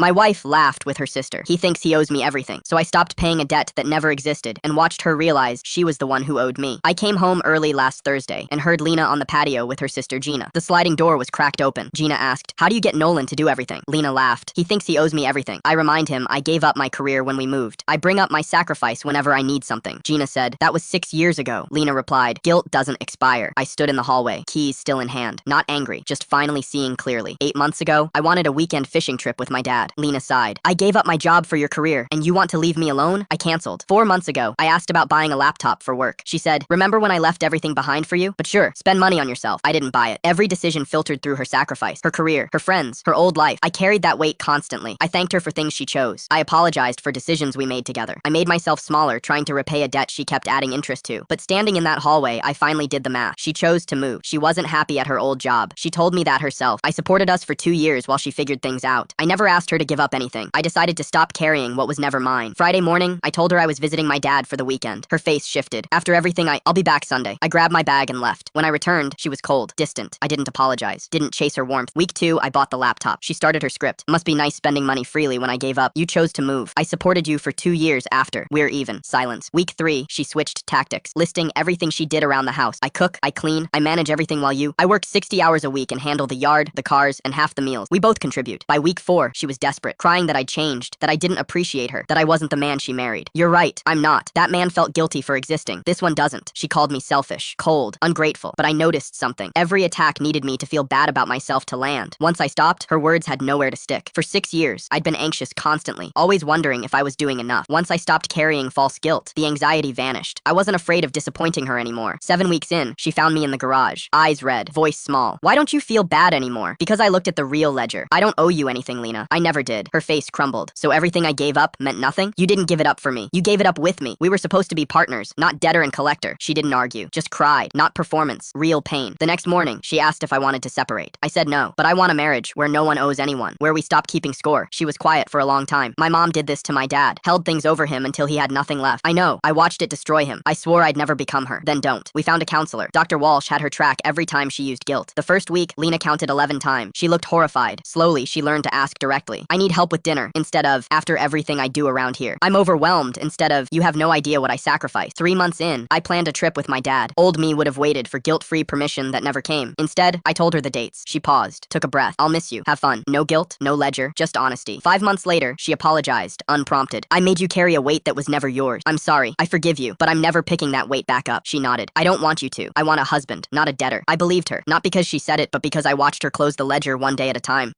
My wife laughed with her sister. He thinks he owes me everything. So I stopped paying a debt that never existed and watched her realize she was the one who owed me. I came home early last Thursday and heard Lena on the patio with her sister Gina. The sliding door was cracked open. Gina asked, "How do you get Nolan to do everything?" Lena laughed. "He thinks he owes me everything." I remind him I gave up my career when we moved. I bring up my sacrifice whenever I need something. Gina said, "That was 6 years ago." Lena replied, "Guilt doesn't expire." I stood in the hallway, keys still in hand, not angry, just finally seeing clearly. 8 months ago, I wanted a weekend fishing trip with my dad. Lena sighed. "I gave up my job for your career, and you want to leave me alone?" I canceled. 4 months ago, I asked about buying a laptop for work. She said, "Remember when I left everything behind for you? But sure, spend money on yourself." I didn't buy it. Every decision filtered through her sacrifice, her career, her friends, her old life. I carried that weight constantly. I thanked her for things she chose. I apologized for decisions we made together. I made myself smaller, trying to repay a debt she kept adding interest to. But standing in that hallway, I finally did the math. She chose to move. She wasn't happy at her old job. She told me that herself. I supported us for 2 years while she figured things out. I never asked her to give up anything. I decided to stop carrying what was never mine. Friday morning, I told her I was visiting my dad for the weekend. Her face shifted. After everything, I'll be back Sunday. I grabbed my bag and left. When I returned, she was cold, distant. I didn't apologize. Didn't chase her warmth. Week 2, I bought the laptop. She started her script. Must be nice spending money freely when I gave up. You chose to move. I supported you for 2 years after. We're even. Silence. Week 3, she switched tactics, listing everything she did around the house. I cook, I clean, I manage everything while I work 60 hours a week and handle the yard, the cars, and half the meals. We both contribute. By week 4, she was desperate, crying that I'd changed, that I didn't appreciate her, that I wasn't the man she married. You're right. I'm not. That man felt guilty for existing. This one doesn't. She called me selfish, cold, ungrateful, but I noticed something. Every attack needed me to feel bad about myself to land. Once I stopped, her words had nowhere to stick. For 6 years, I'd been anxious constantly, always wondering if I was doing enough. Once I stopped carrying false guilt, the anxiety vanished. I wasn't afraid of disappointing her anymore. 7 weeks in, she found me in the garage, eyes red, voice small. "Why don't you feel bad anymore?" Because I looked at the real ledger. "I don't owe you anything, Lena. I never did." Her face crumbled. "So everything I gave up meant nothing? You didn't give it up for me. You gave it up with me. We were supposed to be partners, not debtor and collector." She didn't argue, just cried. Not performance, real pain. The next morning, she asked if I wanted to separate. I said no, but I want a marriage where no one owes anyone, where we stop keeping score. She was quiet for a long time. My mom did this to my dad, held things over him until he had nothing left. I know. I watched it destroy him. I swore I'd never become her. Then don't. We found a counselor. Dr. Walsh had her track every time she used guilt. The first week, Lena counted 11 times. She looked horrified. Slowly, she learned to ask directly. "I need help with dinner," instead of, "After everything I do around here." "I'm overwhelmed," instead of, "You have no idea what I sacrificed." 3 months in, I planned a trip with my dad. Old me would have waited for guilt-free permission that never came. Instead, I told her the dates. She paused, took a breath. "I'll miss you. Have fun." No guilt, no ledger, just honesty. 5 months later, she apologized, unprompted. "I made you carry a weight that was never yours. I'm sorry. I forgive you, but I'm never picking that weight back up." She nodded. "I don't want you to. I want a husband, not a debtor." I believed her, not because she said it, but because I watched her close the ledger one day at a time.